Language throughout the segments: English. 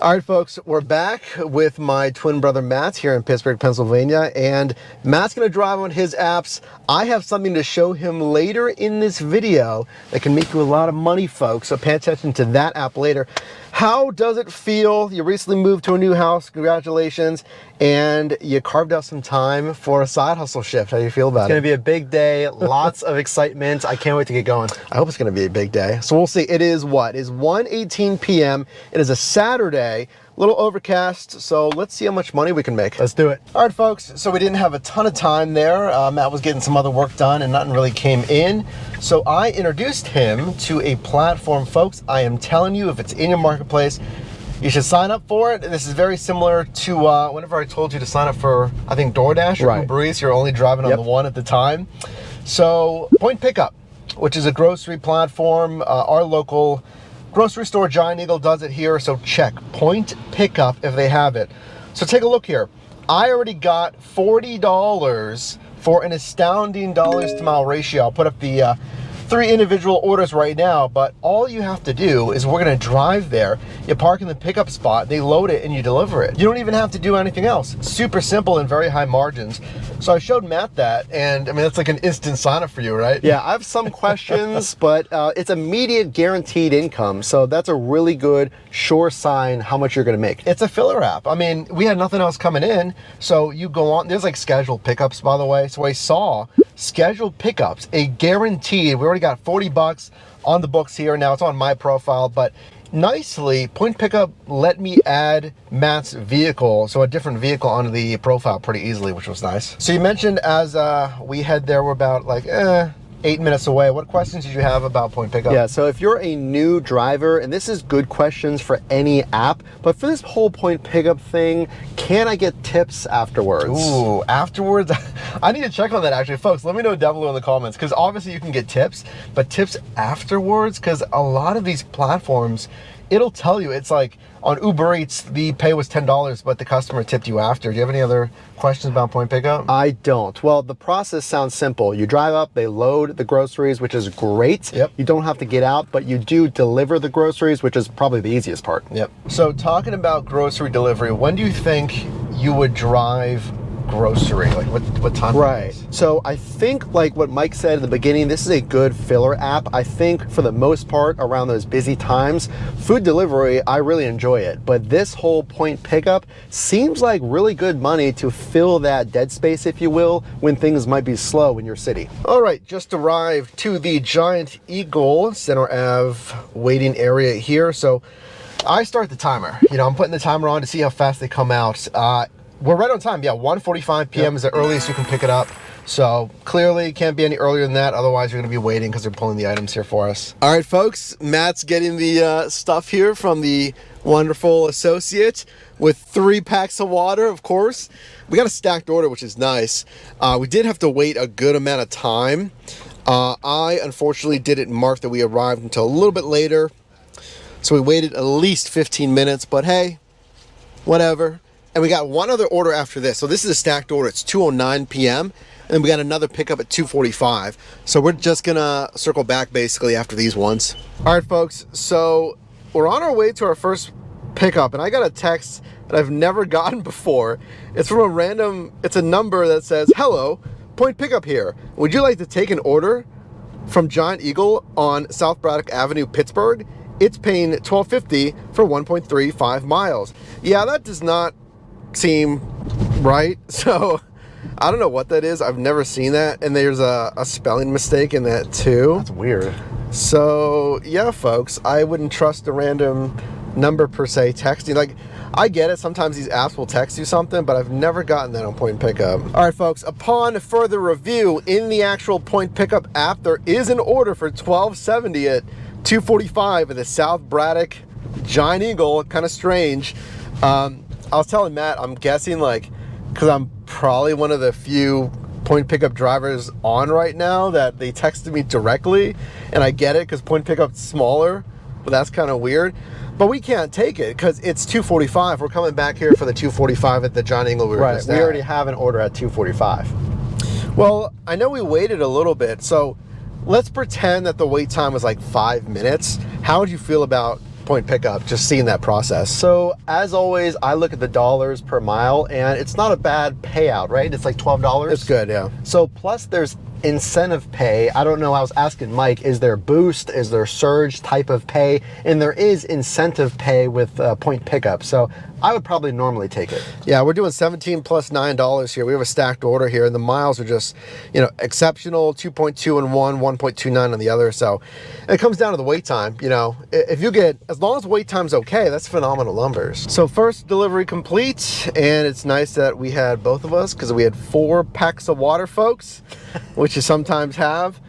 All right, folks, we're back with my twin brother Matt here in Pittsburgh, Pennsylvania, and Matt's going to drive on his apps. I have something to show him later in this video that can make you a lot of money, folks, so pay attention to that app later. How does it feel? You recently moved to a new house, congratulations, and you carved out some time for a side hustle shift. How do you feel about it? It's going to be a big day, lots of excitement. I can't wait to get going. I hope it's going to be a big day. So we'll see. It is what? It is 1:18 p.m. It is a Saturday, a little overcast, so let's see how much money we can make. Let's do it. All right, folks, so we didn't have a ton of time there. Matt was getting some other work done and nothing really came in. So I introduced him to a platform, folks. I am telling you, if it's in your marketplace, you should sign up for it. This is very similar to whenever I told you to sign up for, I think, DoorDash or Uber Eats. You're only driving on the one at the time. So Point Pickup, which is a grocery platform, our local grocery store, Giant Eagle, does it here. So check Point Pickup if they have it. So take a look here. I already got $40 for an astounding dollars to mile ratio. I'll put up the 3 individual orders right now, but all you have to do is we're gonna drive there, you park in the pickup spot, they load it and you deliver it. You don't even have to do anything else. Super simple and very high margins. So I showed Matt that, and I mean, that's like an instant sign up for you, right? Yeah, I have some questions, but it's immediate guaranteed income. So that's a really good sure sign how much you're gonna make. It's a filler app. I mean, we had nothing else coming in. So you go on, there's like scheduled pickups, by the way. So I saw scheduled pickups, a guaranteed, we already got 40 bucks on the books here. Now it's on my profile, but nicely, Point Pickup let me add Matt's vehicle, so a different vehicle onto the profile pretty easily, which was nice. So you mentioned as we head there, we're about like 8 minutes away. What questions did you have about Point Pickup? Yeah, so if you're a new driver, and this is good questions for any app, but for this whole Point Pickup thing, can I get tips afterwards? Ooh, afterwards? I need to check on that actually. Folks, let me know down below in the comments, because obviously you can get tips, but tips afterwards, because a lot of these platforms, it'll tell you, it's like on Uber Eats, the pay was $10, but the customer tipped you after. Do you have any other questions about Point Pickup? I don't. Well, the process sounds simple. You drive up, they load the groceries, which is great. Yep. You don't have to get out, but you do deliver the groceries, which is probably the easiest part. Yep. So talking about grocery delivery, when do you think you would drive grocery? Like what time? Right. So I think like what Mike said in the beginning, this is a good filler app. I think for the most part around those busy times, food delivery, I really enjoy it. But this whole Point Pickup seems like really good money to fill that dead space, if you will, when things might be slow in your city. All right, just arrived to the Giant Eagle Center Ave waiting area here. So I start the timer. You know, I'm putting the timer on to see how fast they come out. We're right on time. Yeah, 1:45 p.m. is the earliest you can pick it up. So clearly can't be any earlier than that. Otherwise, you're going to be waiting because they're pulling the items here for us. All right, folks. Matt's getting the stuff here from the wonderful associate with 3 packs of water, of course. We got a stacked order, which is nice. We did have to wait a good amount of time. I unfortunately didn't mark that we arrived until a little bit later. So we waited at least 15 minutes, but hey, whatever. And we got one other order after this. So this is a stacked order. It's 2:09 p.m. And then we got another pickup at 2:45. So we're just gonna circle back basically after these ones. All right, folks. So we're on our way to our first pickup, and I got a text that I've never gotten before. It's from a random, it's a number that says, "Hello, Point Pickup here. Would you like to take an order from Giant Eagle on South Braddock Avenue, Pittsburgh? It's paying $12.50 for 1.35 miles. Yeah, that does not seem right. So I don't know what that is. I've never seen that, and there's a spelling mistake in that too. That's weird. So yeah, folks, I wouldn't trust a random number per se texting. Like, I get it, sometimes these apps will text you something, but I've never gotten that on Point Pickup. All right, folks, upon further review in the actual Point Pickup app, there is an order for $12.70 at 2:45 at the South Braddock Giant Eagle. Kind of strange. I was telling Matt, I'm guessing like, because I'm probably one of the few Point Pickup drivers on right now that they texted me directly, and I get it because Point Pickup's smaller, but that's kind of weird. But we can't take it because it's 2:45. We're coming back here for the 2:45 at the Giant Eagle. We already have an order at 2:45. Well, I know we waited a little bit, so let's pretend that the wait time was like 5 minutes. How would you feel about point pickup, just seeing that process. So as always, I look at the dollars per mile, and it's not a bad payout, right? It's like $12. It's good, yeah. So plus there's incentive pay. I don't know, I was asking Mike, is there boost, is there surge type of pay? And there is incentive pay with point pickup. So I would probably normally take it. Yeah, we're doing 17 plus $9 here. We have a stacked order here, and the miles are just, you know, exceptional. 2.2 on one, 1.29 on the other. So it comes down to the wait time. You know, if you get, as long as wait time's okay, that's phenomenal numbers. So first delivery complete, and it's nice that we had both of us because we had 4 packs of water, folks, which you sometimes have.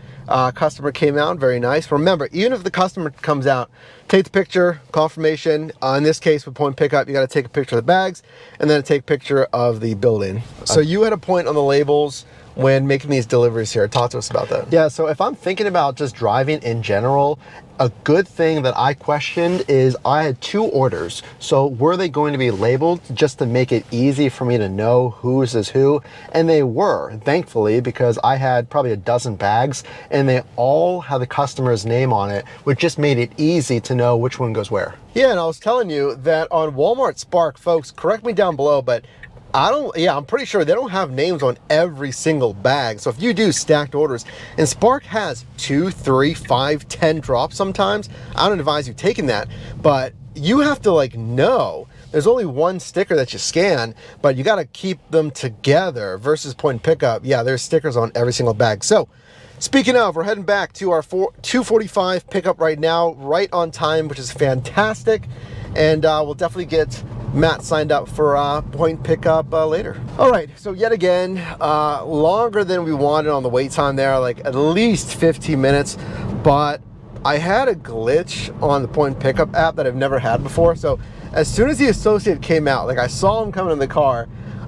Customer came out, very nice. Remember, even if the customer comes out, take the picture, confirmation. In this case, with point pickup, you got to take a picture of the bags and then take a picture of the building. So you had a point on the labels when making these deliveries here. Talk to us about that. Yeah, so if I'm thinking about just driving in general, a good thing that I questioned is I had 2 orders. So were they going to be labeled just to make it easy for me to know whose is who? And they were, thankfully, because I had probably a dozen bags and they all had the customer's name on it, which just made it easy to know which one goes where. Yeah, and I was telling you that on Walmart Spark, folks, correct me down below, but I'm pretty sure they don't have names on every single bag. So if you do stacked orders, and Spark has 2, 3, 5, 10 drops sometimes, I don't advise you taking that, but you have to like know there's only one sticker that you scan, but you got to keep them together versus point pickup. Yeah, there's stickers on every single bag. So speaking of, we're heading back to our 2:45 pickup right now, right on time, which is fantastic. And we'll definitely get Matt signed up for point pickup later. All right, so yet again, longer than we wanted on the wait time there, like at least 15 minutes, but I had a glitch on the point pickup app that I've never had before. So as soon as the associate came out, like I saw him coming in the car,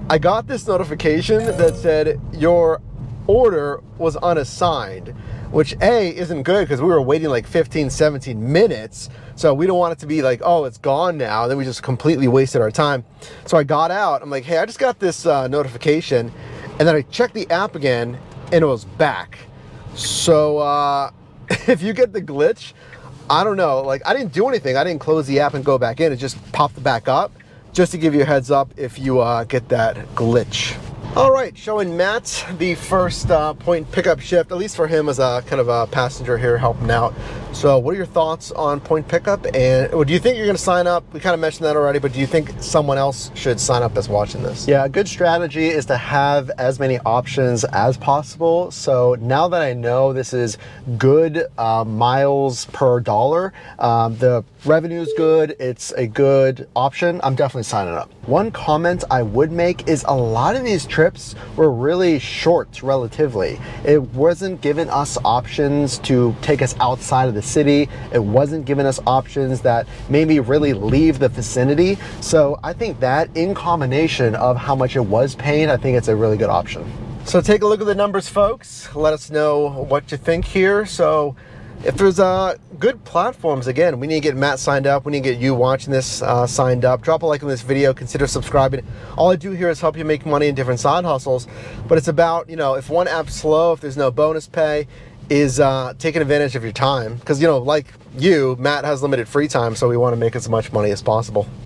I got this notification that said your order was unassigned, which A, isn't good because we were waiting like 15, 17 minutes. So we don't want it to be like, oh, it's gone now. Then we just completely wasted our time. So I got out. I'm like, hey, I just got this notification. And then I checked the app again and it was back. So if you get the glitch, I don't know. Like I didn't do anything. I didn't close the app and go back in. It just popped back up just to give you a heads up if you get that glitch. All right, showing Matt the first point pickup shift, at least for him as a kind of a passenger here helping out. So what are your thoughts on point pickup? And do you think you're gonna sign up? We kind of mentioned that already, but do you think someone else should sign up that's watching this? Yeah, a good strategy is to have as many options as possible. So now that I know this is good miles per dollar, the revenue's good, it's a good option, I'm definitely signing up. One comment I would make is a lot of these trips were really short relatively. It wasn't giving us options to take us outside of the city. It wasn't giving us options that maybe really leave the vicinity. So I think that in combination of how much it was paying, I think it's a really good option. So take a look at the numbers, folks. Let us know what you think here. So if there's good platforms, again, we need to get Matt signed up. We need to get you watching this signed up. Drop a like on this video. Consider subscribing. All I do here is help you make money in different side hustles. But it's about, you know, if one app's slow, if there's no bonus pay, is taking advantage of your time. Because, you know, like you, Matt has limited free time, so we want to make as much money as possible.